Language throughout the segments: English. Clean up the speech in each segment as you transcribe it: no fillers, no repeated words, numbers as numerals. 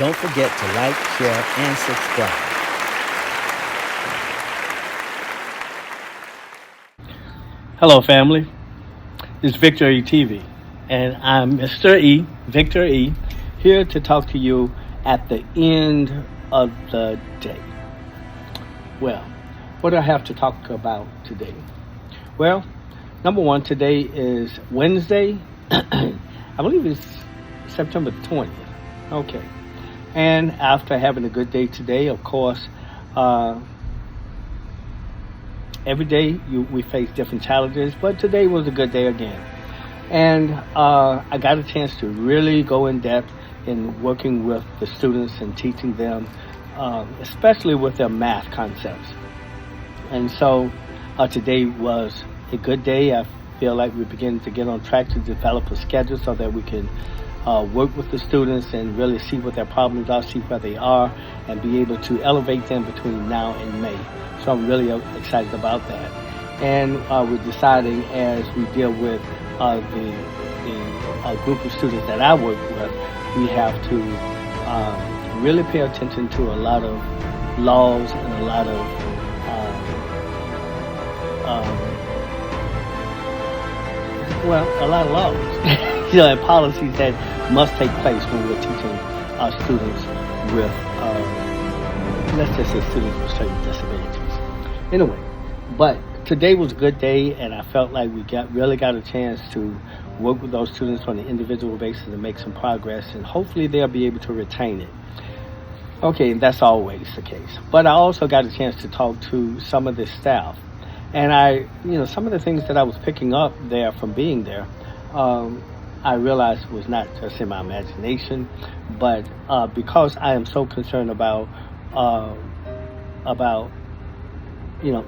Don't forget to like, share, and subscribe. Hello, family. It's Victor E. TV, and I'm Mr. E, Victor E, here to talk to you at the end of the day. Well, what do I have to talk about today? Well, number one, today is Wednesday. I believe it's September 20th. Okay. And after having a good day today, of course, every day we face different challenges, but today was a good day again. And I got a chance to really go in depth in working with the students and teaching them, especially with their math concepts. And so today was a good day. I feel like we're beginning to get on track to develop a schedule so that we can work with the students and really see what their problems are, see where they are, and be able to elevate them between now and May. So I'm really excited about that. And we're deciding as we deal with the group of students that I work with, we have to really pay attention to a lot of laws and a lot of laws, and policies that must take place when we're teaching our students with, let's just say students with certain disabilities. Anyway, but today was a good day, and I felt like we really got a chance to work with those students on an individual basis and make some progress, and hopefully they'll be able to retain it. Okay, and that's always the case. But I also got a chance to talk to some of the staff, and some of the things that I was picking up there from being there, I realized was not just in my imagination, but because I am so concerned about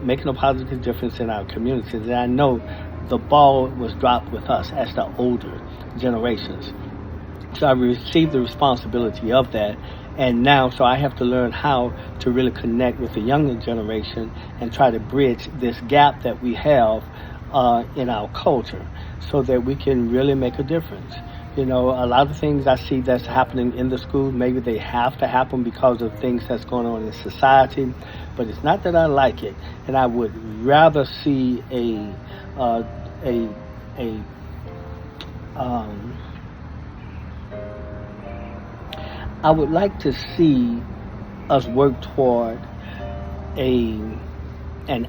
making a positive difference in our communities. And I know the ball was dropped with us as the older generations. So I received the responsibility of that. And now, so I have to learn how to really connect with the younger generation and try to bridge this gap that we have in our culture so that we can really make a difference. You know, a lot of things I see that's happening in the school, maybe they have to happen because of things that's going on in society, but it's not that I like it. And I would rather see I would like to see us work toward an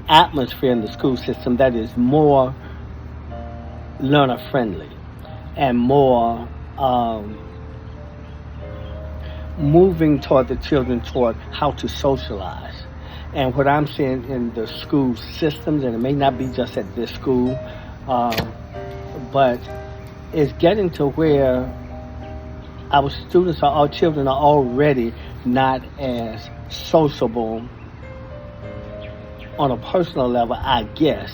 atmosphere in the school system that is more learner friendly and more moving toward the children toward how to socialize. And what I'm seeing in the school systems, and it may not be just at this school, but it's getting to where our children are already not as sociable on a personal level, I guess.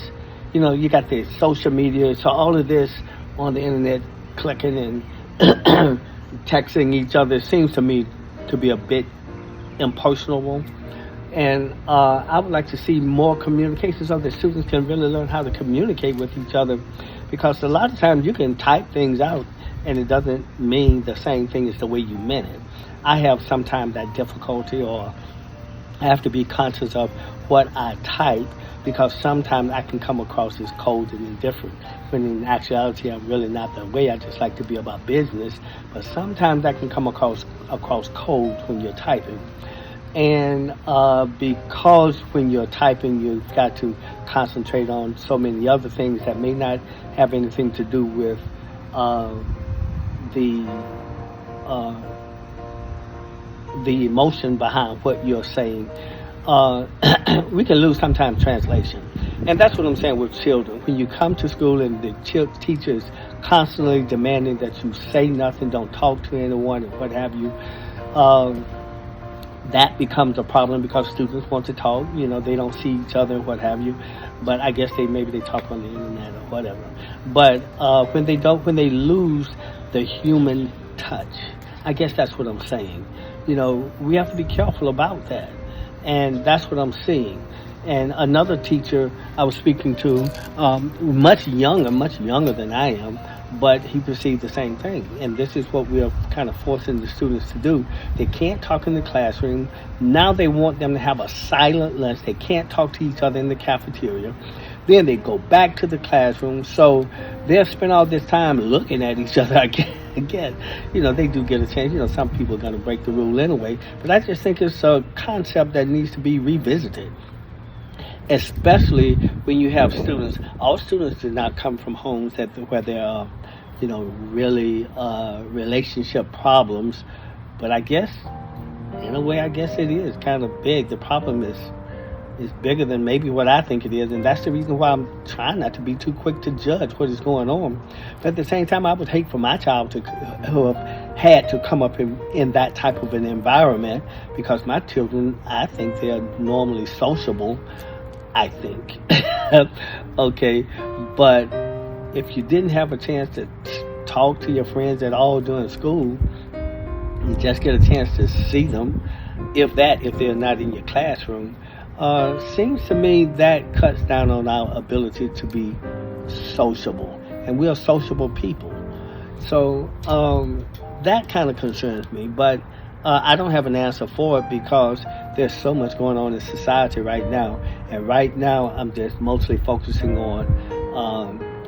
You know, you got the social media, so all of this on the internet, clicking and texting each other seems to me to be a bit impersonal. And I would like to see more communication so that students can really learn how to communicate with each other, because a lot of times you can type things out and it doesn't mean the same thing as the way you meant it. I have sometimes that difficulty, or I have to be conscious of what I type, because sometimes I can come across as cold and indifferent, when in actuality I'm really not that way. I just like to be about business, but sometimes I can come across cold when you're typing. And because when you're typing, you've got to concentrate on so many other things that may not have anything to do with the emotion behind what you're saying. We can lose sometimes translation. And that's what I'm saying with children. When you come to school and the teachers constantly demanding that you say nothing, don't talk to anyone, and what have you, that becomes a problem, because students want to talk. You know, they don't see each other and what have you. But I guess maybe they talk on the internet or whatever. But when they lose the human touch, I guess that's what I'm saying. You know, we have to be careful about that. And that's what I'm seeing. And another teacher I was speaking to, much younger than I am, but he perceived the same thing. And this is what we're kind of forcing the students to do. They can't talk in the classroom. Now they want them to have a silent lunch. They can't talk to each other in the cafeteria. Then they go back to the classroom. So they'll spend all this time looking at each other again. They do get a chance. Some people are going to break the rule anyway. But I just think it's a concept that needs to be revisited, especially when you have students. All students do not come from homes where there are, really relationship problems. But I guess, in a way, I guess it is kind of big. The problem is bigger than maybe what I think it is, and that's the reason why I'm trying not to be too quick to judge what is going on. But at the same time, I would hate for my child who have had to come up in that type of an environment, because my children, I think they are normally sociable, I think. Okay, but if you didn't have a chance to talk to your friends at all during school, you just get a chance to see them, if they're not in your classroom, seems to me that cuts down on our ability to be sociable. And we are sociable people. So that kind of concerns me. But I don't have an answer for it, because there's so much going on in society right now. And right now I'm just mostly focusing on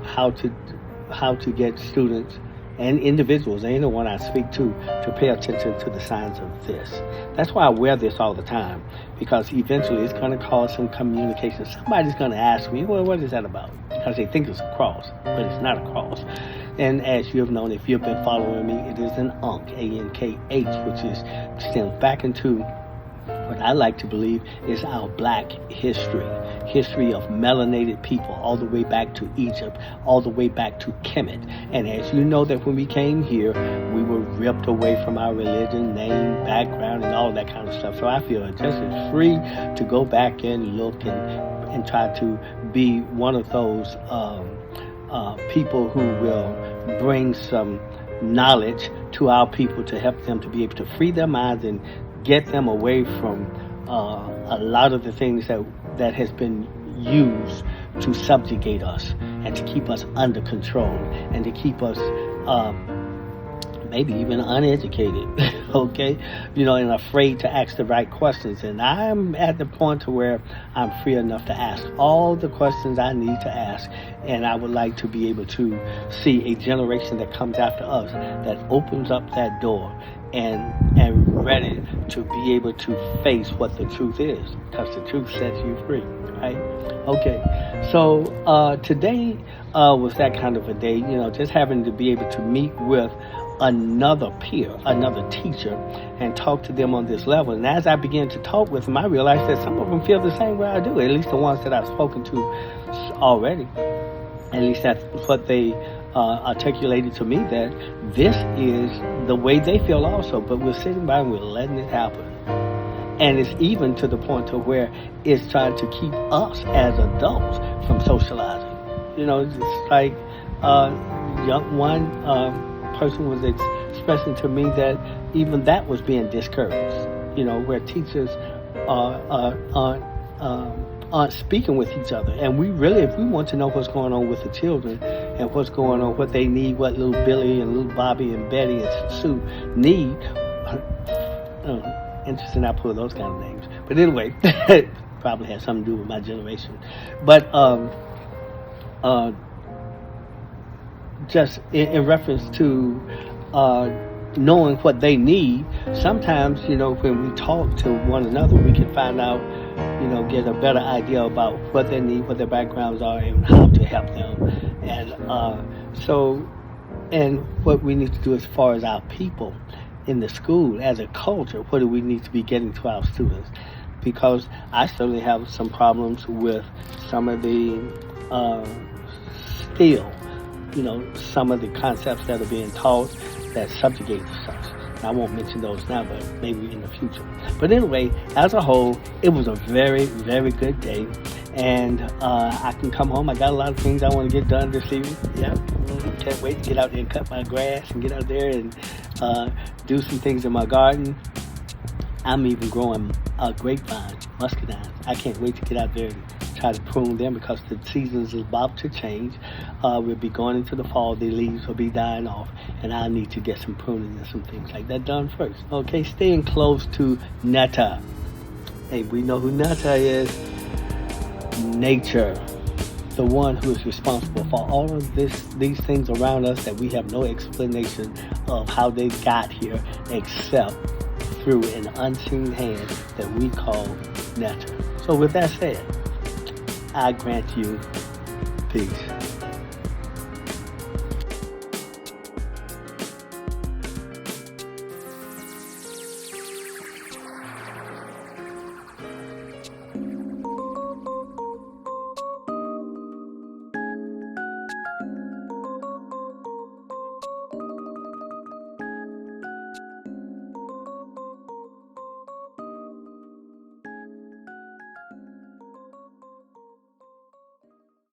how to get students and individuals, anyone I speak to pay attention to the signs of this. That's why I wear this all the time, because eventually it's going to cause some communication. Somebody's going to ask me, well, what is that about? Because they think it's a cross, but it's not a cross. And as you have known, if you've been following me, it is an Ankh, A-N-K-H, which stems back into what I like to believe is our black history of melanated people, all the way back to Egypt, all the way back to Kemet. And as you know, that when we came here, we were ripped away from our religion, name, background, and all that kind of stuff. So I feel just as free to go back and look and try to be one of those people who will bring some knowledge to our people to help them to be able to free their minds and get them away from a lot of the things that has been used to subjugate us and to keep us under control and to keep us maybe even uneducated, okay, and afraid to ask the right questions. And I'm at the point to where I'm free enough to ask all the questions I need to ask, and I would like to be able to see a generation that comes after us that opens up that door and ready to be able to face what the truth is, because the truth sets you free, right? Okay, so today was that kind of a day, just having to be able to meet with another peer, another teacher, and talk to them on this level. And as I began to talk with them, I realized that some of them feel the same way I do, at least the ones that I've spoken to already. At least that's what they articulated to me, that this is the way they feel also, but we're sitting by and we're letting it happen. And it's even to the point to where it's trying to keep us as adults from socializing. It's like one person was expressing to me that even that was being discouraged, where teachers aren't speaking with each other. And we really, if we want to know what's going on with the children and what's going on, what they need, what little Billy and little Bobby and Betty and Sue need, interesting I pull those kind of names. But anyway, probably has something to do with my generation. But just in reference to knowing what they need, sometimes, when we talk to one another, we can find out, get a better idea about what they need, what their backgrounds are, and how to help them. And what we need to do as far as our people in the school, as a culture, what do we need to be getting to our students? Because I certainly have some problems with some of the some of the concepts that are being taught that subjugate us. I won't mention those now, but maybe in the future. But anyway, as a whole, it was a very, very good day. And I can come home. I got a lot of things I want to get done this evening. Yeah, can't wait to get out there and cut my grass and get out there and do some things in my garden. I'm even growing grapevines, muscadines. I can't wait to get out there and try to prune them because the seasons is about to change. We'll be going into the fall. The leaves will be dying off, and I need to get some pruning and some things like that done first. Okay, staying close to Netta. Hey, we know who Netta is. Nature. The one who is responsible for all of these things around us that we have no explanation of how they got here except through an unseen hand that we call nature. So with that said, I grant you peace.